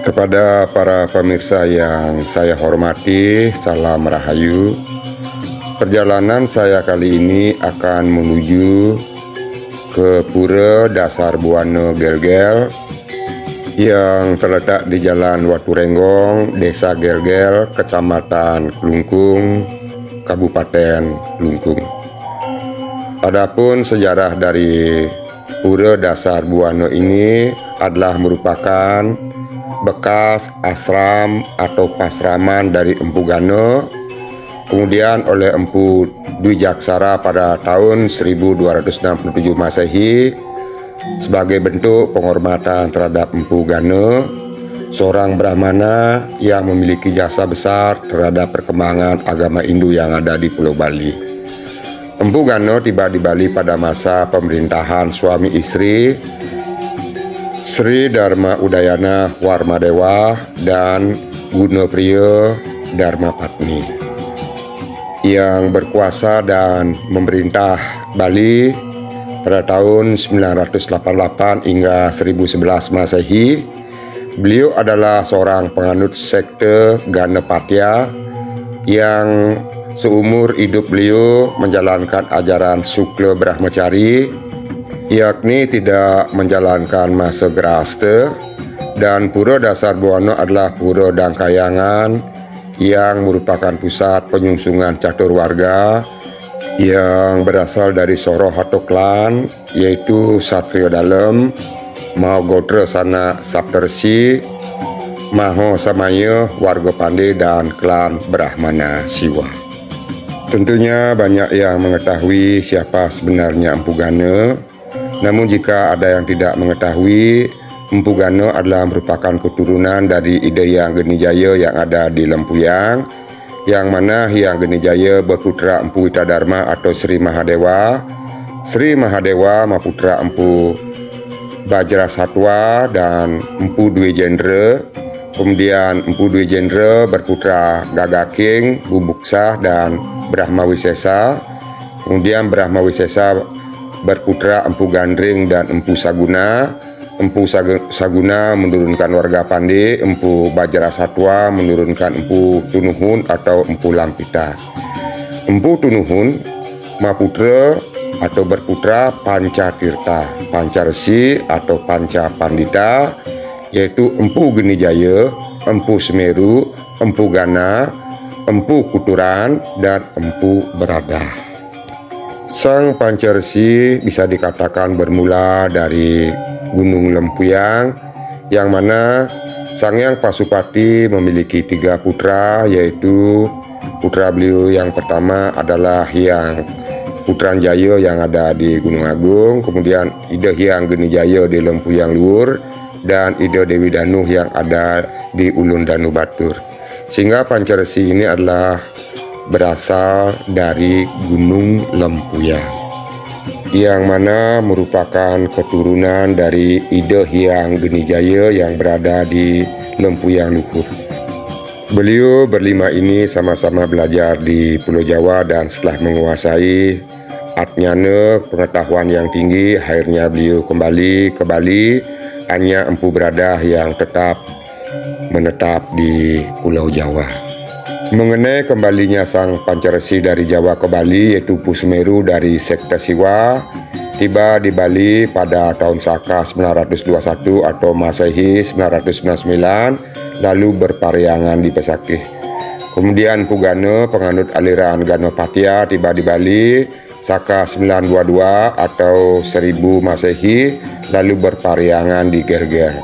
Kepada para pemirsa yang saya hormati, salam rahayu. Perjalanan saya kali ini akan menuju ke Pura Dasar Buana Gelgel yang terletak di Jalan Watu Renggong, Desa Gelgel, Kecamatan Klungkung, Kabupaten Klungkung. Adapun sejarah dari Pura Dasar Buana ini adalah merupakan bekas asram atau pasraman dari Empu Gana, kemudian oleh Empu Dwi Jaksara pada tahun 1267 Masehi sebagai bentuk penghormatan terhadap Empu Gana, seorang Brahmana yang memiliki jasa besar terhadap perkembangan agama Hindu yang ada di Pulau Bali. Empu Gana tiba di Bali pada masa pemerintahan suami istri Sri Dharma Udayana Warmadewa dan Gunapriya Dharma Patni yang berkuasa dan memerintah Bali pada tahun 988 hingga 1011 Masehi. Beliau adalah seorang penganut sekte Ganapatya yang seumur hidup beliau menjalankan ajaran Sukla Brahmacari, yakni tidak menjalankan masa Grahasta, dan Pura Dasar Buana adalah pura Dangkayangan yang merupakan pusat penyungsungan catur warga yang berasal dari Soro atau klan, yaitu Satrio Dalem, Mau Gotra Sana Saptersi, Maho Samaya Warga Pandey, dan klan Brahmana Siwa. Tentunya banyak yang mengetahui siapa sebenarnya Empu Gana. Namun jika ada yang tidak mengetahui, Empu Gana adalah merupakan keturunan dari Ida Hyang Genijaya yang ada di Lempuyang, yang mana Hyang Genijaya berputra Empu Witadharma atau Sri Mahadewa. Sri Mahadewa maputra Empu Bajrasatwa dan Empu Dwi Jendra. Kemudian Empu Dwi Jendra berputra Gagaking, Bubuksah, dan Brahma Wisesa. Kemudian Brahma Wisesa berputra Empu Gandring dan Empu Saguna. Empu Saguna menurunkan warga Pandey, Empu Bajrasatwa menurunkan Empu Tunuhun atau Empu Lampita. Empu Tunuhun maputra atau berputra Panca Tirta, Panca Resi atau Panca Pandita, yaitu Empu Genijaya, Empu Semeru, Empu Gana, Empu Kuturan, dan Empu Beradah. Sang Panca Resi bisa dikatakan bermula dari Gunung Lempuyang, yang mana Sang Hyang Pasupati memiliki 3 putra, yaitu putra beliau yang pertama adalah Hyang Putranjaya yang ada di Gunung Agung, kemudian Ida Hyang Genijaya di Lempuyang Luhur, dan Ida Dewi Danu yang ada di Ulun Danu Batur. Sehingga Panca Resi ini adalah berasal dari Gunung Lempuyang, yang mana merupakan keturunan dari Ida Hyang Genijaya yang berada di Lempuyang Luhur. Beliau berlima ini sama-sama belajar di Pulau Jawa, dan setelah menguasai atnyana pengetahuan yang tinggi, akhirnya beliau kembali ke Bali. Hanya Empu Beradah yang tetap menetap di Pulau Jawa. Mengenai kembalinya Sang Panca Resi dari Jawa ke Bali, yaitu Empu Semeru dari sekte Siwa, tiba di Bali pada tahun Saka 921 atau Masehi 999, lalu berpariangan di Pesakih. Kemudian Empu Gana, penganut aliran Ganapatya, tiba di Bali Saka 922 atau 1000 Masehi, lalu berpariangan di Gelgel.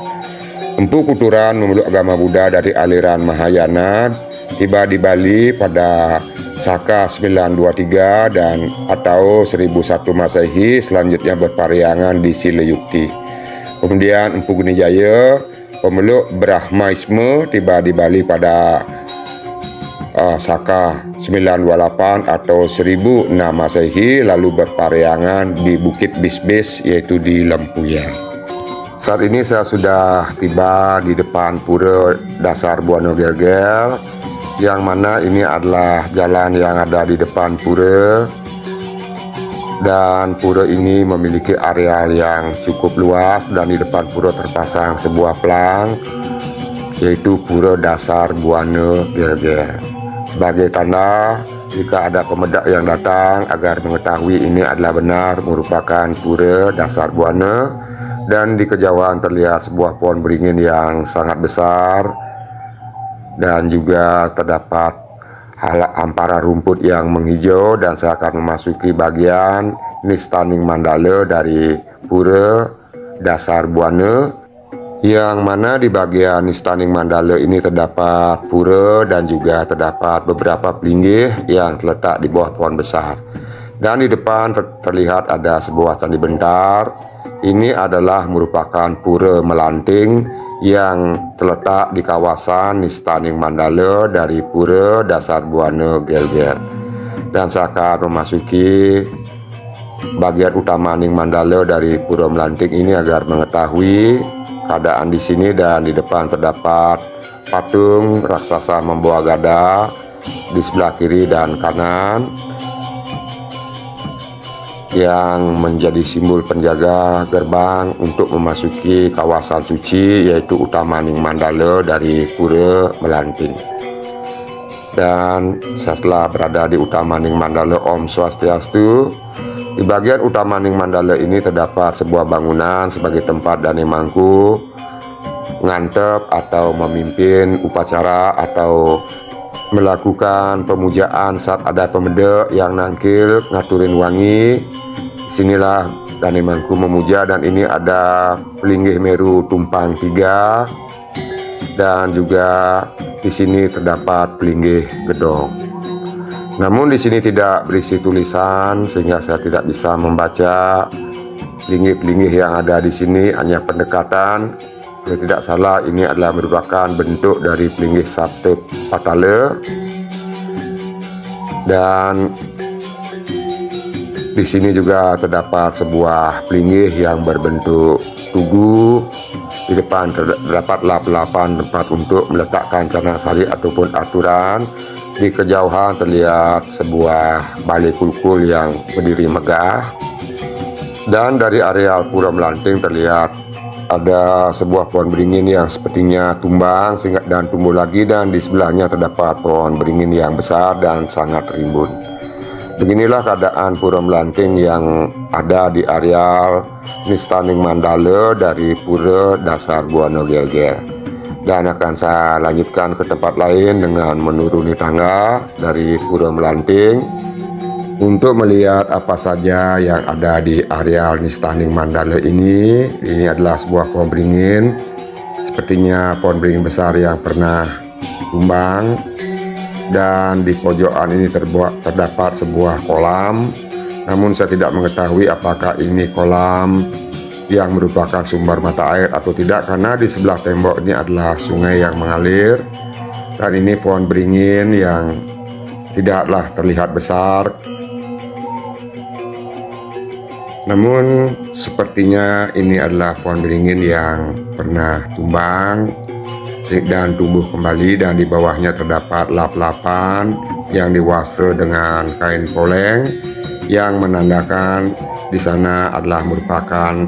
Empu Kuturan memeluk agama Buddha dari aliran Mahayana, tiba di Bali pada Saka 923 dan atau 1001 Masehi, selanjutnya berpariangan di Sileyukti. Kemudian Empu Genijaya, pemeluk Brahmaisme, tiba di Bali pada Saka 928 atau 1006 Masehi, lalu berpariangan di Bukit Bisbis, yaitu di Lempuyang. Saat ini saya sudah tiba di depan Pura Dasar Buana Gelgel, yang mana ini adalah jalan yang ada di depan pura. Dan pura ini memiliki areal yang cukup luas, dan di depan pura terpasang sebuah pelang yaitu Pura Dasar Buana Gelgel. Sebagai tanda jika ada pemedak yang datang agar mengetahui ini adalah benar merupakan Pura Dasar Buana. Dan di kejauhan terlihat sebuah pohon beringin yang sangat besar, dan juga terdapat hamparan rumput yang menghijau. Dan saya akan memasuki bagian Nistaning Mandala dari Pura Dasar Buana, yang mana di bagian Nistaning Mandala ini terdapat pura dan juga terdapat beberapa pelinggih yang terletak di bawah pohon besar. Dan di depan terlihat ada sebuah candi bentar. Ini adalah merupakan Pura Melanting yang terletak di kawasan Nistaning Mandala dari Pura Dasar Buana Gelgel. Dan saya akan memasuki bagian utama Ning Mandala dari Pura Melanting ini agar mengetahui keadaan di sini. Dan di depan terdapat patung raksasa membawa gada di sebelah kiri dan kanan, yang menjadi simbol penjaga gerbang untuk memasuki kawasan suci, yaitu utama Ning Mandala dari Pura Melanting. Dan setelah berada di utama Ning Mandala, Om Swastiastu, di bagian utama Ning Mandala ini terdapat sebuah bangunan sebagai tempat Dane Mangku ngantep atau memimpin upacara atau melakukan pemujaan saat ada pemedak yang nangkil ngaturin wangi. Sinilah Dane Mangku memuja. Dan ini ada pelinggih Meru tumpang 3, dan juga di sini terdapat pelinggih gedong. Namun di sini tidak berisi tulisan sehingga saya tidak bisa membaca pelinggih-pelinggih yang ada di sini, hanya pendekatan. Kalau tidak salah ini adalah merupakan bentuk dari pelinggih Sabta Patala. Dan di sini juga terdapat sebuah pelinggih yang berbentuk tugu. Di depan terdapat lap-lapan tempat untuk meletakkan canak sari ataupun aturan. Di kejauhan terlihat sebuah balai kulkul yang berdiri megah. Dan dari areal Pura Melanting terlihat ada sebuah pohon beringin yang sepertinya tumbang dan tumbuh lagi, dan di sebelahnya terdapat pohon beringin yang besar dan sangat rimbun. Beginilah keadaan Pura Melanting yang ada di areal Nistaning Mandala dari Pura Dasar Buana Gelgel. Dan akan saya lanjutkan ke tempat lain dengan menuruni tangga dari Pura Melanting untuk melihat apa saja yang ada di areal Nistaning Mandala ini. Ini adalah sebuah pohon beringin, sepertinya pohon beringin besar yang pernah tumbang. Dan di pojokan ini terdapat sebuah kolam. Namun saya tidak mengetahui apakah ini kolam yang merupakan sumber mata air atau tidak, karena di sebelah tembok ini adalah sungai yang mengalir. Dan ini pohon beringin yang tidaklah terlihat besar, namun sepertinya ini adalah pohon beringin yang pernah tumbang dan tumbuh kembali. Dan di bawahnya terdapat lap-lapan yang diwastra dengan kain poleng, yang menandakan di sana adalah merupakan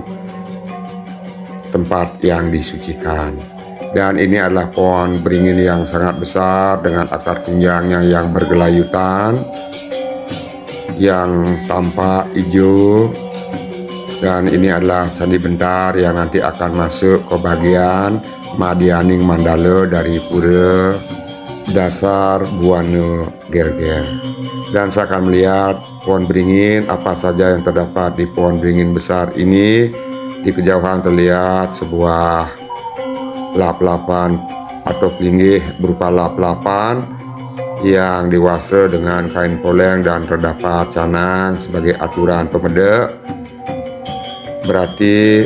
tempat yang disucikan. Dan ini adalah pohon beringin yang sangat besar dengan akar tunjangnya yang bergelayutan, yang tampak hijau. Dan ini adalah candi bentar yang nanti akan masuk ke bagian Madianing Mandala dari Pura Dasar Buana Gelgel. Dan saya akan melihat pohon beringin apa saja yang terdapat di pohon beringin besar ini. Di kejauhan terlihat sebuah lap-lapan atau pelinggih berupa lap-lapan yang diwastra dengan kain poleng dan terdapat canang sebagai aturan pemedak. Berarti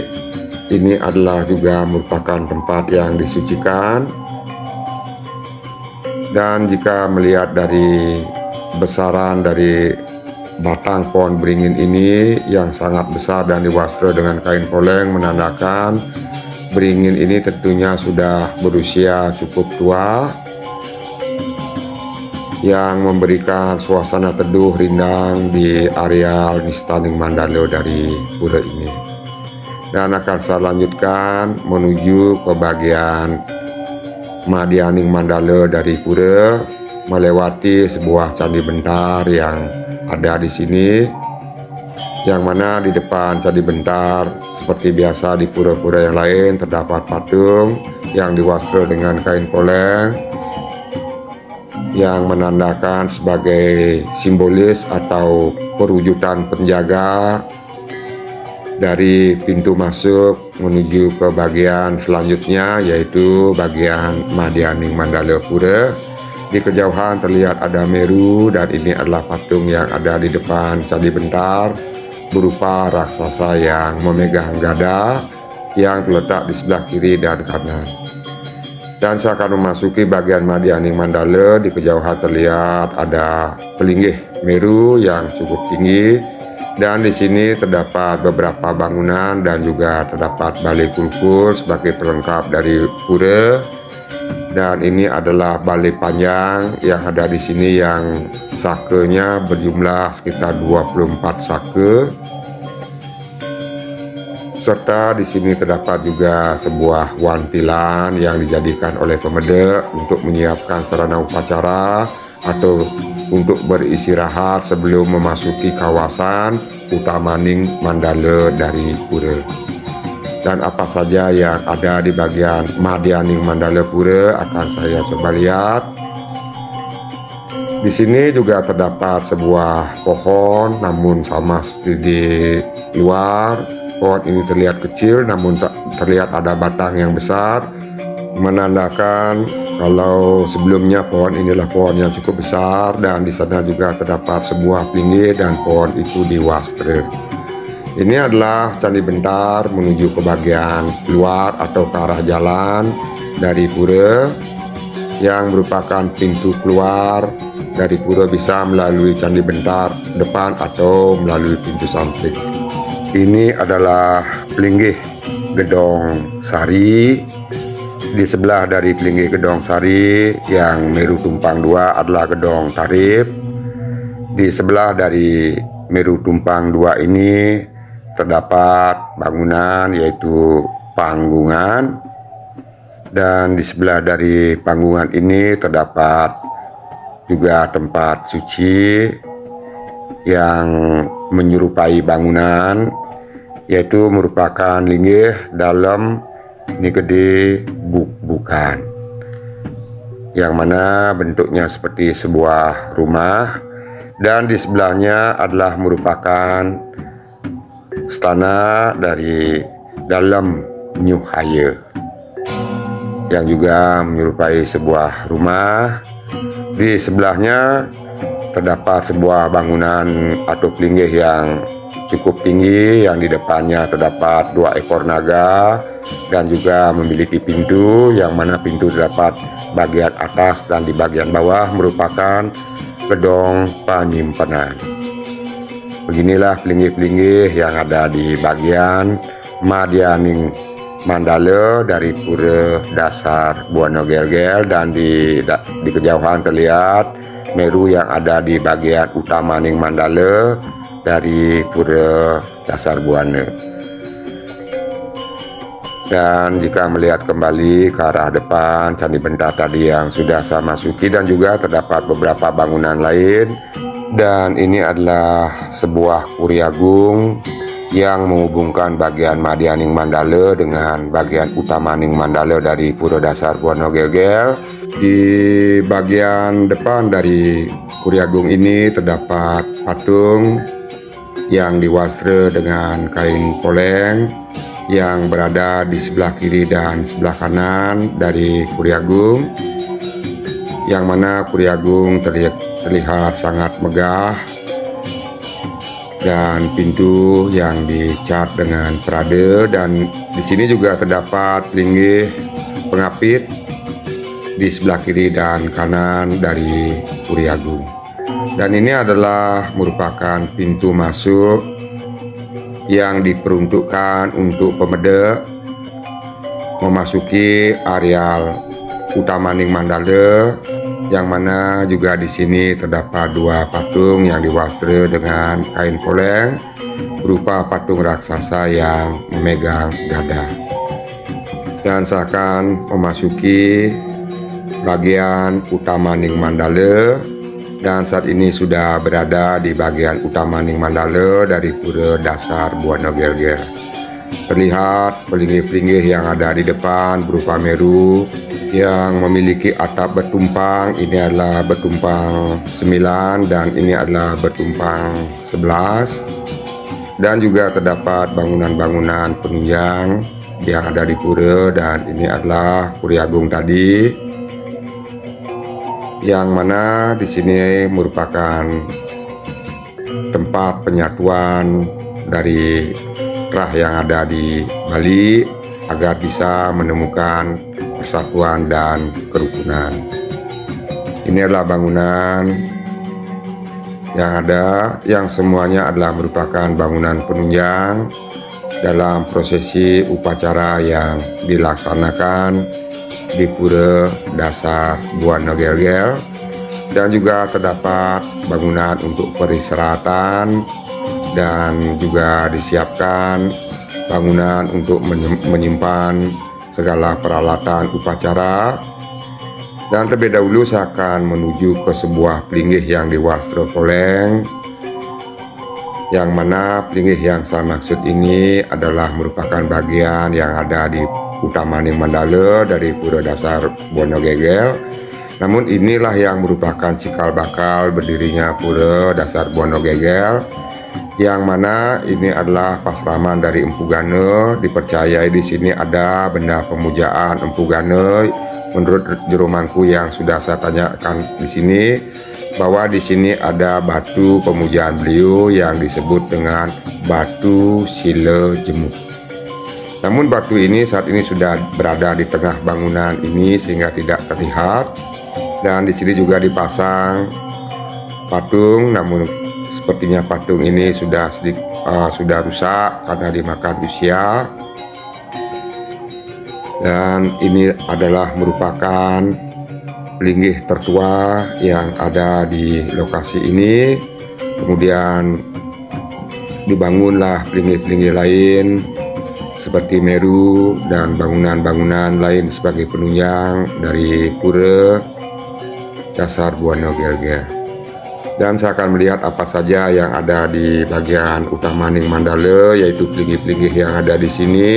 ini adalah juga merupakan tempat yang disucikan. Dan jika melihat dari besaran dari batang pohon beringin ini yang sangat besar dan diwastra dengan kain poleng, menandakan beringin ini tentunya sudah berusia cukup tua, yang memberikan suasana teduh rindang di areal Nistaning Mandala dari pura ini. Dan akan saya lanjutkan menuju ke bagian Madyaning Mandala dari pura, melewati sebuah candi bentar yang ada di sini, yang mana di depan candi bentar seperti biasa di pura-pura yang lain terdapat patung yang diwastra dengan kain poleng yang menandakan sebagai simbolis atau perwujudan penjaga dari pintu masuk menuju ke bagian selanjutnya, yaitu bagian Madyaning Mandala Pura. Di kejauhan terlihat ada Meru, dan ini adalah patung yang ada di depan candi bentar berupa raksasa yang memegang gada yang terletak di sebelah kiri dan kanan. Dan saya akan memasuki bagian Madyaning Mandala. Di kejauhan terlihat ada pelinggih Meru yang cukup tinggi, dan di sini terdapat beberapa bangunan dan juga terdapat balai kulkur sebagai pelengkap dari pura. Dan ini adalah balai panjang yang ada di sini yang sakenya berjumlah sekitar 24 sake. Serta di sini terdapat juga sebuah wantilan yang dijadikan oleh pemedek untuk menyiapkan sarana upacara atau untuk beristirahat sebelum memasuki kawasan Utamaning Mandala dari pura. Dan apa saja yang ada di bagian Madyaning Mandala Pura akan saya coba lihat. Di sini juga terdapat sebuah pohon, namun sama seperti di luar. Pohon ini terlihat kecil, namun terlihat ada batang yang besar, menandakan kalau sebelumnya pohon inilah pohon yang cukup besar. Dan di sana juga terdapat sebuah pinggir dan pohon itu diwastra. Ini adalah candi bentar menuju ke bagian luar atau ke arah jalan dari pura, yang merupakan pintu keluar dari pura bisa melalui candi bentar depan atau melalui pintu samping. Ini adalah pelinggih Gedong Sari. Di sebelah dari pelinggih Gedong Sari yang Meru Tumpang 2 adalah Gedong Tarip. Di sebelah dari Meru Tumpang 2 ini terdapat bangunan yaitu Panggungan. Dan di sebelah dari Panggungan ini terdapat juga tempat suci yang menyerupai bangunan, yaitu merupakan linggih dalam Nigede Buk-bukan, yang mana bentuknya seperti sebuah rumah. Dan di sebelahnya adalah merupakan istana dari dalam New Haya, yang juga menyerupai sebuah rumah. Di sebelahnya terdapat sebuah bangunan atau pelinggih yang cukup tinggi, yang di depannya terdapat 2 ekor naga dan juga memiliki pintu, yang mana pintu terdapat bagian atas dan di bagian bawah merupakan gedong penyimpanan. Beginilah pelinggih-pelinggih yang ada di bagian Madyaning Mandala dari pura dasar Buana Gel-gel. Dan di kejauhan terlihat Meru yang ada di bagian Utamaning Mandala dari pura dasar Buana. Dan jika melihat kembali ke arah depan candi bentar tadi yang sudah saya masuki, dan juga terdapat beberapa bangunan lain. Dan ini adalah sebuah Puri Agung yang menghubungkan bagian Madyaning Mandala dengan bagian Utamaning Mandala dari pura dasar Buana Gel-gel. Di bagian depan dari Puri Agung ini terdapat patung yang diwastra dengan kain poleng yang berada di sebelah kiri dan sebelah kanan dari Puri Agung, yang mana Puri Agung terlihat sangat megah, dan pintu yang dicat dengan perada. Dan di sini juga terdapat linggih pengapit di sebelah kiri dan kanan dari Puri Agung. Dan ini adalah merupakan pintu masuk yang diperuntukkan untuk pemedek memasuki areal Utamaning Mandala, yang mana juga di sini terdapat 2 patung yang diwastra dengan kain poleng berupa patung raksasa yang memegang gada. Dan saya akan memasuki bagian utama Ning Mandala, dan saat ini sudah berada di bagian utama Ning Mandala dari Pura Dasar Buana Gelgel. Terlihat pelinggih-pelinggih yang ada di depan berupa Meru yang memiliki atap bertumpang. Ini adalah bertumpang 9 dan ini adalah bertumpang 11. Dan juga terdapat bangunan-bangunan penunjang yang ada di pura, dan ini adalah Puri Agung tadi, yang mana di sini merupakan tempat penyatuan dari rah yang ada di Bali agar bisa menemukan persatuan dan kerukunan. Ini adalah bangunan yang ada, yang semuanya adalah merupakan bangunan penunjang dalam prosesi upacara yang dilaksanakan di Pura Dasar Buana Gelgel. Dan juga terdapat bangunan untuk peristirahatan, dan juga disiapkan bangunan untuk menyimpan segala peralatan upacara. Dan terlebih dahulu saya akan menuju ke sebuah pelinggih yang diwastra poleng, yang mana pelinggih yang saya maksud ini adalah merupakan bagian yang ada di utama Ning Mandala dari Pura Dasar Buana Gelgel. Namun inilah yang merupakan cikal bakal berdirinya Pura Dasar Buana Gelgel, yang mana ini adalah pasraman dari Empu Gana. Dipercayai di sini ada benda pemujaan Empu Gana. Menurut juru mangku yang sudah saya tanyakan di sini, bahwa di sini ada batu pemujaan beliau yang disebut dengan batu Sila Jemuk. Namun batu ini saat ini sudah berada di tengah bangunan ini sehingga tidak terlihat. Dan di sini juga dipasang patung, namun sepertinya patung ini sudah rusak karena dimakan usia. Dan ini adalah merupakan pelinggih tertua yang ada di lokasi ini. Kemudian dibangunlah pelinggih-pelinggih lain seperti Meru dan bangunan-bangunan lain sebagai penunjang dari Pura Dasar Buana Gelgel. Dan saya akan melihat apa saja yang ada di bagian utama Ning Mandala, yaitu pelinggih-pelinggih yang ada di sini.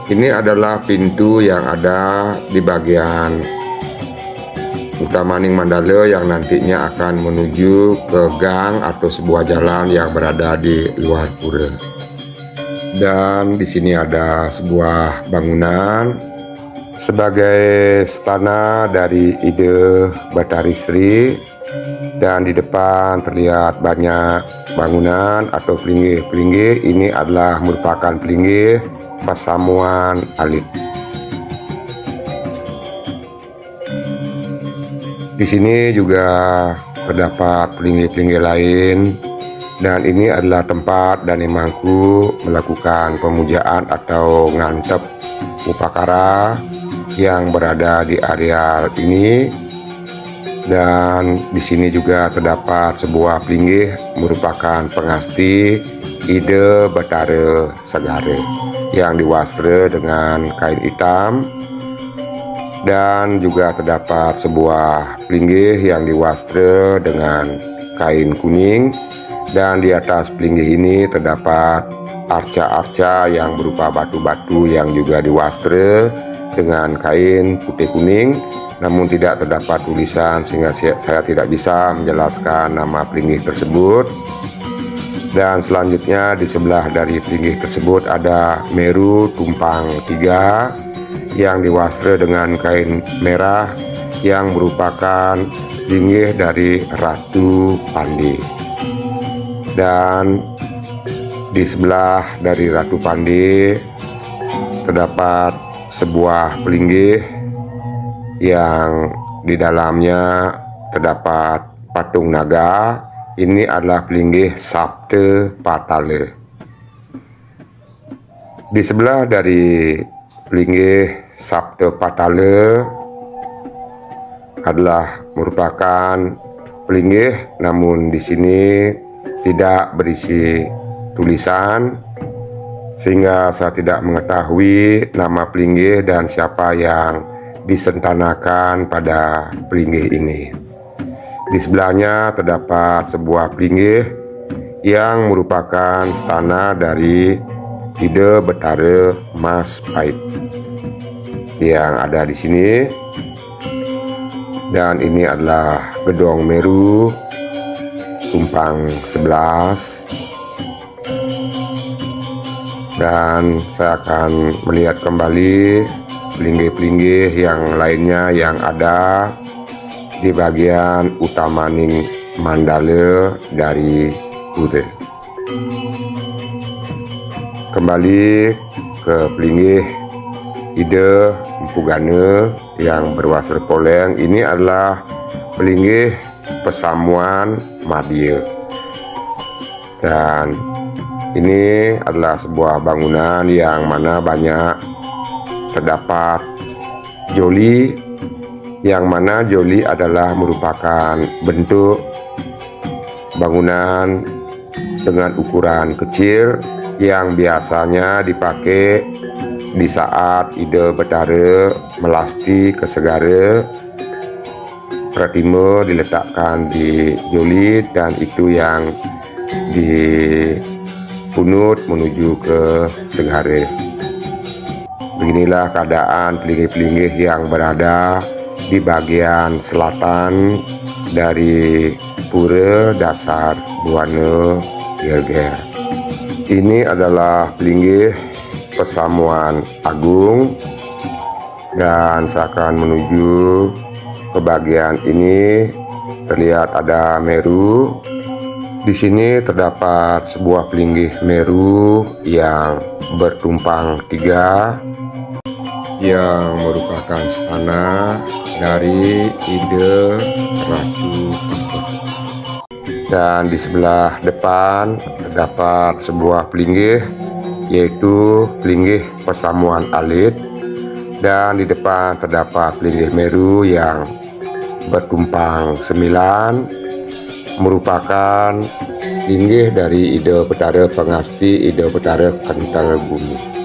Ini adalah pintu yang ada di bagian utama Ning Mandala yang nantinya akan menuju ke gang atau sebuah jalan yang berada di luar pura. Dan di sini ada sebuah bangunan sebagai stana dari Ide Batari Sri, dan di depan terlihat banyak bangunan atau pelinggih-pelinggih. Ini adalah merupakan pelinggih Pasamuan Alit. Di sini juga terdapat pelinggih-pelinggih lain, dan ini adalah tempat Dani Mangku melakukan pemujaan atau ngantep upakara yang berada di area ini. Dan di sini juga terdapat sebuah pelinggih merupakan pengasti Ide Batara Segara yang diwastra dengan kain hitam, dan juga terdapat sebuah pelinggih yang diwastra dengan kain kuning, dan di atas pelinggih ini terdapat arca-arca yang berupa batu-batu yang juga diwastra dengan kain putih kuning, namun tidak terdapat tulisan sehingga saya tidak bisa menjelaskan nama pelinggih tersebut. Dan selanjutnya di sebelah dari pelinggih tersebut ada Meru Tumpang 3 yang diwastra dengan kain merah yang merupakan linggih dari Ratu Pandi. Dan di sebelah dari Ratu Pandi terdapat sebuah pelinggih yang di dalamnya terdapat patung naga. Ini adalah pelinggih Sabta Patala. Di sebelah dari pelinggih Sabta Patala adalah merupakan pelinggih, namun di sini tidak berisi tulisan, sehingga saya tidak mengetahui nama pelinggih dan siapa yang disentanakan pada pelinggih ini. Di sebelahnya terdapat sebuah pelinggih yang merupakan stana dari Ide Betara Majapahit yang ada di sini. Dan ini adalah Gedong Meru Tumpang 11. Dan saya akan melihat kembali pelinggih-pelinggih yang lainnya yang ada di bagian utamaning mandala dari Pura. Kembali ke pelinggih Ide Empu Gana yang berwasir poleng. Ini adalah pelinggih Pesamuan Madya. Dan ini adalah sebuah bangunan yang mana banyak terdapat joli, yang mana joli adalah merupakan bentuk bangunan dengan ukuran kecil yang biasanya dipakai di saat Ide Betara melasti ke segara. Pratima diletakkan di joli dan itu yang dipunut menuju ke segara. Beginilah keadaan pelinggih-pelinggih yang berada di bagian selatan dari Pura Dasar Buana Gelgel. Ini adalah pelinggih Pesamuan Agung, dan saya akan menuju ke bagian ini. Terlihat ada Meru. Di sini terdapat sebuah pelinggih Meru yang bertumpang 3 yang merupakan stana dari Ide Ratu Pasak. Dan di sebelah depan terdapat sebuah pelinggih, yaitu pelinggih Pesamuan Alit. Dan di depan terdapat pelinggih Meru yang bertumpang 9, merupakan pelinggih dari Ide Betara Pengasti Ide Betara Kental Bumi.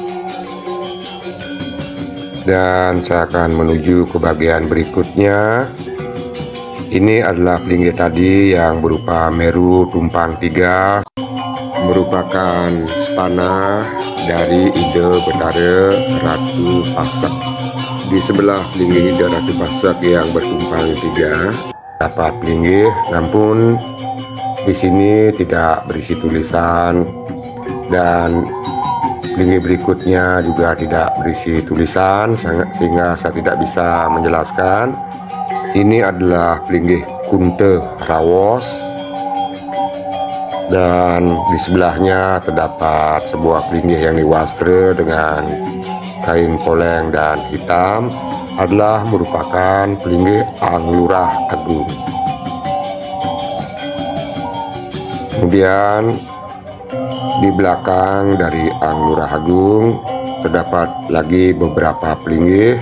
Dan saya akan menuju ke bagian berikutnya. Ini adalah pelinggih tadi yang berupa Meru tumpang 3, merupakan stana dari Ide Betara Ratu Pasak. Di sebelah pelinggih Ide Ratu Pasak yang bertumpang 3 dapat pelinggih, namun di sini tidak berisi tulisan, dan pelinggih berikutnya juga tidak berisi tulisan, sehingga saya tidak bisa menjelaskan. Ini adalah pelinggih Kunte Rawos, dan di sebelahnya terdapat sebuah pelinggih yang diwastra dengan kain poleng dan hitam, adalah merupakan pelinggih Ang Lurah Agung. Kemudian di belakang dari Ang Lurah Agung terdapat lagi beberapa pelinggih.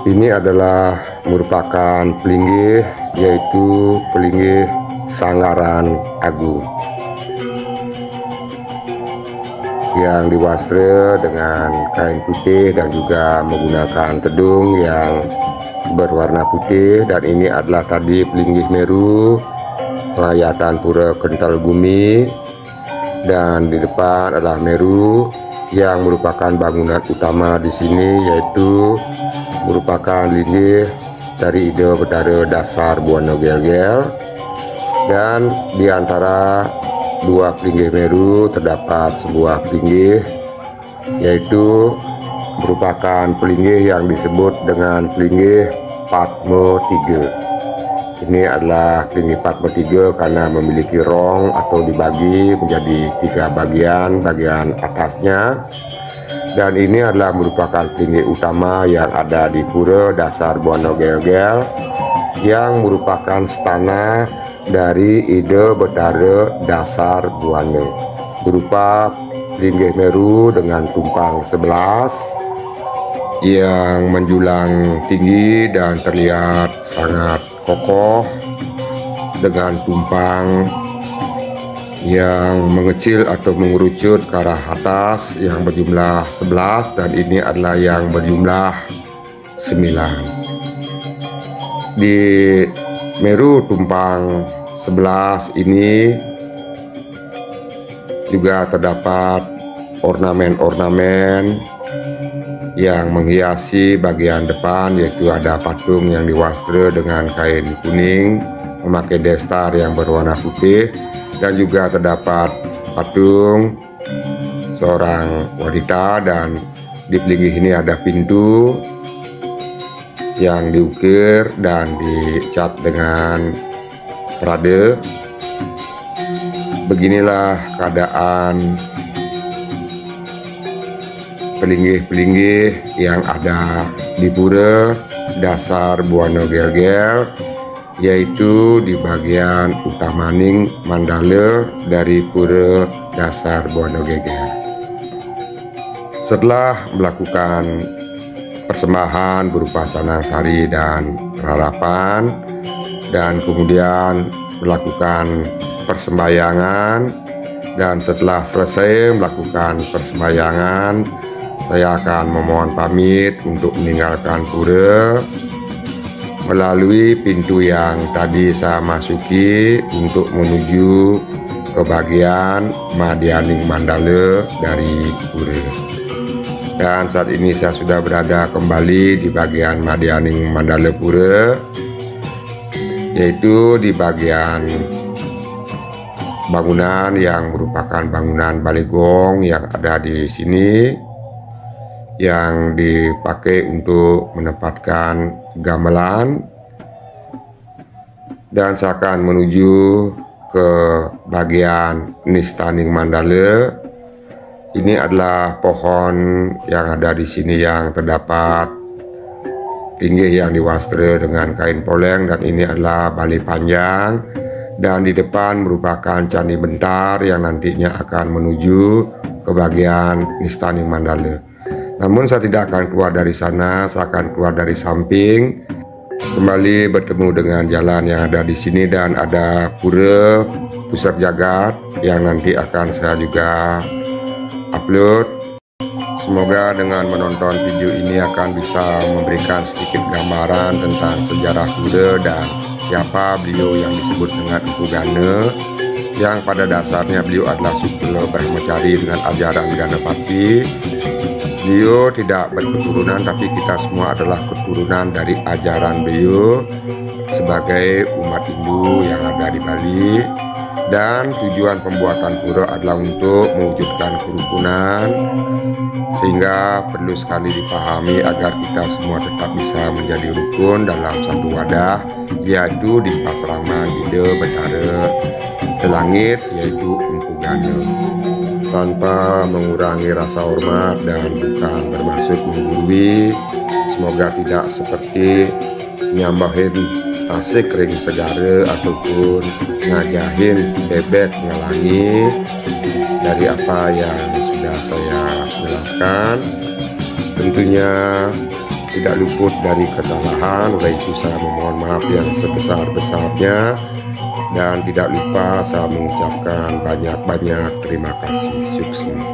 Ini adalah merupakan pelinggih, yaitu pelinggih Sanggaran Agung yang diwastra dengan kain putih dan juga menggunakan tedung yang berwarna putih. Dan ini adalah tadi pelinggih Meru penghayatan Pura Kental Bumi, dan di depan adalah Meru yang merupakan bangunan utama di sini, yaitu merupakan linggih dari Ide Betara Dasar Buana Gelgel. Dan di antara dua pelinggih Meru terdapat sebuah pelinggih, yaitu merupakan pelinggih yang disebut dengan pelinggih Padma 3. Ini adalah pelinggih Padma 3 karena memiliki rong atau dibagi menjadi 3 bagian, bagian atasnya. Dan ini adalah merupakan pelinggih utama yang ada di Pura Dasar Buana Gelgel, yang merupakan stana dari Ide Betara Dasar Buana, berupa pelinggih Meru dengan tumpang 11 yang menjulang tinggi dan terlihat sangat kokoh, dengan tumpang yang mengecil atau mengerucut ke arah atas yang berjumlah 11, dan ini adalah yang berjumlah 9. Di Meru tumpang 11 ini juga terdapat ornamen-ornamen yang menghiasi bagian depan, yaitu ada patung yang diwastra dengan kain kuning memakai destar yang berwarna putih, dan juga terdapat patung seorang wanita, dan di pelinggih ini ada pintu yang diukir dan dicat dengan perada. Beginilah keadaan pelinggih-pelinggih yang ada di Pura Dasar Buana Gel-Gel, yaitu di bagian utamaning mandala dari Pura Dasar Buana Gel-Gel. Setelah melakukan persembahan berupa canang sari dan harapan, dan kemudian melakukan persembahyangan, dan setelah selesai melakukan persembahyangan, saya akan memohon pamit untuk meninggalkan pura melalui pintu yang tadi saya masuki untuk menuju ke bagian Madianing Mandala dari pura. Dan saat ini saya sudah berada kembali di bagian Madianing Mandala Pura, yaitu di bagian bangunan yang merupakan bangunan balegong yang ada di sini, yang dipakai untuk menempatkan gamelan. Dan saya akan menuju ke bagian Nistaning Mandala. Ini adalah pohon yang ada di sini yang terdapat tinggi yang diwastra dengan kain poleng, dan ini adalah balai panjang, dan di depan merupakan candi bentar yang nantinya akan menuju ke bagian Nistaning Mandala. Namun saya tidak akan keluar dari sana, saya akan keluar dari samping, kembali bertemu dengan jalan yang ada di sini, dan ada pura pusat jagat yang nanti akan saya juga upload. Semoga dengan menonton video ini akan bisa memberikan sedikit gambaran tentang sejarah pura dan siapa beliau yang disebut dengan Empu Gana, yang pada dasarnya beliau adalah Sukelo Brahmacari dengan ajaran Ganapati. Beliau tidak berketurunan, tapi kita semua adalah keturunan dari ajaran beliau sebagai umat Hindu yang ada di Bali. Dan tujuan pembuatan pura adalah untuk mewujudkan kerukunan, sehingga perlu sekali dipahami agar kita semua tetap bisa menjadi rukun dalam satu wadah, yaitu di Pasraman Ida Betara Telangit, yaitu Empu Gana. Tanpa mengurangi rasa hormat dan bukan bermaksud menggurui, semoga tidak seperti nyambahin tasik ring segara ataupun ngajahin bebek ngelangi dari apa yang sudah saya jelaskan. Tentunya tidak luput dari kesalahan, oleh itu saya memohon maaf yang sebesar-besarnya, dan tidak lupa saya mengucapkan banyak-banyak terima kasih. Sukses.